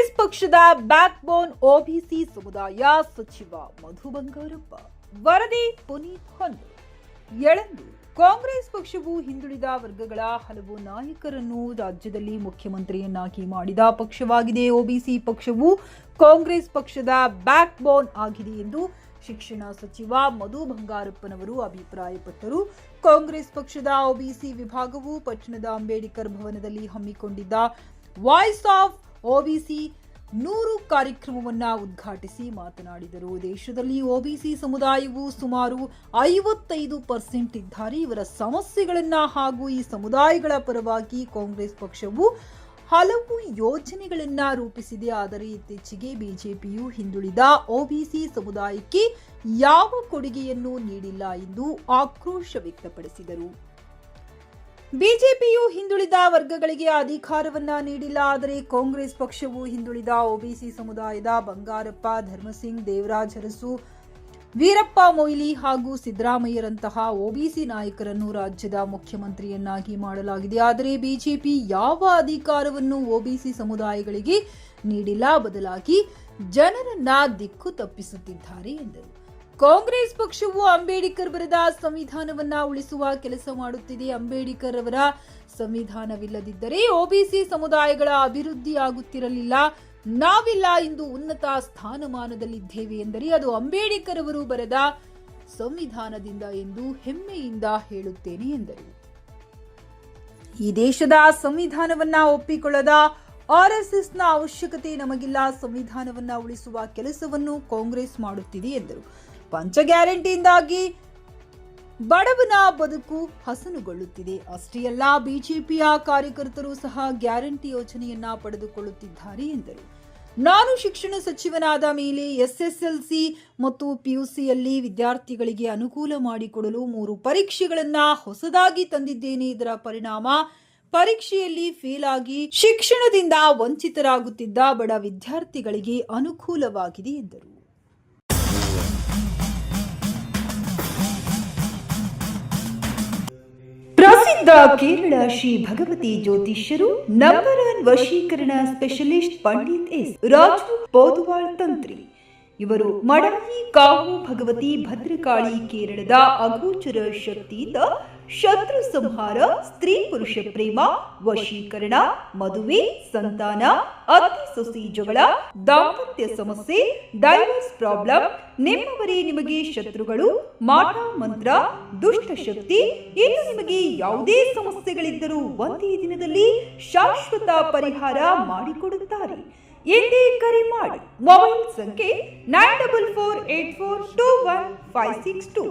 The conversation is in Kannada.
ಕಾಂಗ್ರೆಸ್ ಪಕ್ಷದ ಬ್ಯಾಕ್ ಬೋನ್ ಒಬಿಸಿ ಸಮುದಾಯ ಸಚಿವ ಮಧು ಬಂಗಾರಪ್ಪ ವರದಿ ಪುನೀತ್ ಹೊನ್ನು ಎಳಂದು ಕಾಂಗ್ರೆಸ್ ಪಕ್ಷವು ಹಿಂದುಳಿದ ವರ್ಗಗಳ ಹಲವು ನಾಯಕರನ್ನು ರಾಜ್ಯದಲ್ಲಿ ಮುಖ್ಯಮಂತ್ರಿಯನ್ನಾಗಿ ಮಾಡಿದ ಪಕ್ಷವಾಗಿದೆ. ಒಬಿಸಿ ಪಕ್ಷವು ಕಾಂಗ್ರೆಸ್ ಪಕ್ಷದ ಬ್ಯಾಕ್ ಬೋನ್ ಆಗಿದೆ ಎಂದು ಶಿಕ್ಷಣ ಸಚಿವ ಮಧು ಬಂಗಾರಪ್ಪನವರು ಅಭಿಪ್ರಾಯಪಟ್ಟರು. ಕಾಂಗ್ರೆಸ್ ಪಕ್ಷದ ಒಬಿಸಿ ವಿಭಾಗವು ಪಟ್ಟಣದ ಅಂಬೇಡ್ಕರ್ ಭವನದಲ್ಲಿ ಹಮ್ಮಿಕೊಂಡಿದ್ದ ವಾಯ್ಸ್ ಆಫ್ ಒಬಿಸಿ 100 ಕಾರ್ಯಕ್ರಮವನ್ನು ಉದ್ಘಾಟಿಸಿ ಮಾತನಾಡಿದರು. ದೇಶದಲ್ಲಿ ಒಬಿಸಿ ಸಮುದಾಯವು ಸುಮಾರು 55% ಇದ್ದಾರೆ. ಇವರ ಸಮಸ್ಯೆಗಳನ್ನ ಹಾಗೂ ಈ ಸಮುದಾಯಗಳ ಪರವಾಗಿ ಕಾಂಗ್ರೆಸ್ ಪಕ್ಷವು ಹಲವು ಯೋಜನೆಗಳನ್ನ ರೂಪಿಸಿದೆ. ಆದರೆ ಇತ್ತೀಚೆಗೆ ಬಿಜೆಪಿಯು ಹಿಂದುಳಿದ ಒಬಿಸಿ ಸಮುದಾಯಕ್ಕೆ ಯಾವ ಕೊಡುಗೆಯನ್ನು ನೀಡಿಲ್ಲ ಎಂದು ಆಕ್ರೋಶ ವ್ಯಕ್ತಪಡಿಸಿದರು. ಬಿಜೆಪಿಯು ಹಿಂದುಳಿದ ವರ್ಗಗಳಿಗೆ ಅಧಿಕಾರವನ್ನ ನೀಡಿಲ್ಲ. ಆದರೆ ಕಾಂಗ್ರೆಸ್ ಪಕ್ಷವು ಹಿಂದುಳಿದ ಒಬಿಸಿ ಸಮುದಾಯದ ಬಂಗಾರಪ್ಪ, ಧರ್ಮಸಿಂಗ್, ದೇವರಾಜ್ ಅರಸು, ವೀರಪ್ಪ ಮೊಯ್ಲಿ ಹಾಗೂ ಸಿದ್ದರಾಮಯ್ಯರಂತಹ ಒಬಿಸಿ ನಾಯಕರನ್ನು ರಾಜ್ಯದ ಮುಖ್ಯಮಂತ್ರಿಯನ್ನಾಗಿ ಮಾಡಲಾಗಿದೆ. ಆದರೆ ಬಿಜೆಪಿ ಯಾವ ಅಧಿಕಾರವನ್ನು ಒಬಿಸಿ ಸಮುದಾಯಗಳಿಗೆ ನೀಡಿಲ್ಲ, ಬದಲಾಗಿ ಜನರನ್ನ ದಿಕ್ಕು ತಪ್ಪಿಸುತ್ತಿದ್ದಾರೆ ಎಂದರು. ಕಾಂಗ್ರೆಸ್ ಪಕ್ಷವು ಅಂಬೇಡ್ಕರ್ ಬರೆದ ಸಂವಿಧಾನವನ್ನ ಉಳಿಸುವ ಕೆಲಸ ಮಾಡುತ್ತಿದೆ. ಅಂಬೇಡ್ಕರ್ ಅವರ ಸಂವಿಧಾನವಿಲ್ಲದಿದ್ದರೆ ಒಬಿಸಿ ಸಮುದಾಯಗಳ ಅಭಿವೃದ್ಧಿ ಆಗುತ್ತಿರಲಿಲ್ಲ. ನಾವಿಲ್ಲ ಇಂದು ಉನ್ನತ ಸ್ಥಾನಮಾನದಲ್ಲಿದ್ದೇವೆ ಎಂದರೆ ಅದು ಅಂಬೇಡ್ಕರ್ ಅವರು ಬರೆದ ಸಂವಿಧಾನದಿಂದ ಎಂದು ಹೆಮ್ಮೆಯಿಂದ ಹೇಳುತ್ತೇನೆ ಎಂದರು. ಈ ದೇಶದ ಸಂವಿಧಾನವನ್ನ ಒಪ್ಪಿಕೊಳ್ಳದ ಆರ್ಎಸ್ಎಸ್ನ ಅವಶ್ಯಕತೆ ನಮಗಿಲ್ಲ. ಸಂವಿಧಾನವನ್ನ ಉಳಿಸುವ ಕೆಲಸವನ್ನು ಕಾಂಗ್ರೆಸ್ ಮಾಡುತ್ತಿದೆ ಎಂದರು. ಪಂಚ ಗ್ಯಾರಂಟಿಯಿಂದಾಗಿ ಬಡವನ ಬದುಕು ಹಸನುಗೊಳ್ಳುತ್ತಿದೆ. ಅಷ್ಟೇ ಅಲ್ಲ, ಬಿಜೆಪಿಯ ಕಾರ್ಯಕರ್ತರು ಸಹ ಗ್ಯಾರಂಟಿ ಯೋಜನೆಯನ್ನ ಪಡೆದುಕೊಳ್ಳುತ್ತಿದ್ದಾರೆ ಎಂದರು. ನಾನು ಶಿಕ್ಷಣ ಸಚಿವನಾದ ಮೇಲೆ ಎಸ್ಎಸ್ಎಲ್ಸಿ ಮತ್ತು ಪಿಯುಸಿಯಲ್ಲಿ ವಿದ್ಯಾರ್ಥಿಗಳಿಗೆ ಅನುಕೂಲ ಮಾಡಿಕೊಡಲು 3 ಪರೀಕ್ಷೆಗಳನ್ನ ಹೊಸದಾಗಿ ತಂದಿದ್ದೇನೆ. ಇದರ ಪರಿಣಾಮ ಪರೀಕ್ಷೆಯಲ್ಲಿ ಫೇಲ್ ಆಗಿ ಶಿಕ್ಷಣದಿಂದ ವಂಚಿತರಾಗುತ್ತಿದ್ದ ಬಡ ವಿದ್ಯಾರ್ಥಿಗಳಿಗೆ ಅನುಕೂಲವಾಗಿದೆ ಎಂದರು. ಪ್ರಸಿದ್ಧ ಕೇರಳ ಶ್ರೀ ಭಗವತಿ ಜ್ಯೋತಿಷ್ಯರು ನಂಬರ್ 1 ವಶೀಕರಣ ಸ್ಪೆಷಲಿಸ್ಟ್ ಪಂಡಿತ್ ಎಸ್ ರಾಜು ಪೋದುವಾಳ್ ತಂತ್ರಿ. ಇವರು ಮಡಾಯಿ ಕಾವು ಭಗವತಿ ಭದ್ರಕಾಳಿ ಕೇರಳದ ಅಗೋಚರ ಶಕ್ತಿಯಿಂದ ಶತ್ರು ಸಂಹಾರ, ಸ್ತ್ರೀ ಪುರುಷ ಪ್ರೇಮ, ವಶೀಕರಣ, ಮದುವೆ, ಸಂತಾನ, ಅತ್ತೆ ಸೊಸೆ ಜಗಳ, ದಾಂಪತ್ಯ ಸಮಸ್ಯೆ, ಡೈವರ್ಸ್ ಪ್ರಾಬ್ಲಮ್, ನಿಮ್ಮವರೇ ನಿಮಗೆ ಶತ್ರುಗಳು, ಮಾಟ ಮಂತ್ರ, ದುಷ್ಟ ಶಕ್ತಿ, ಇನ್ನು ನಿಮಗೆ ಯಾವುದೇ ಸಮಸ್ಯೆಗಳಿದ್ದರೂ ಒಂದೇ ದಿನದಲ್ಲಿ ಶಾಶ್ವತ ಪರಿಹಾರ ಮಾಡಿಕೊಡುತ್ತಾರೆ. ಎಂದೇ ಕರೆ ಮಾಡಿ. ಮೊಬೈಲ್ ಸಂಖ್ಯೆ 9448421562.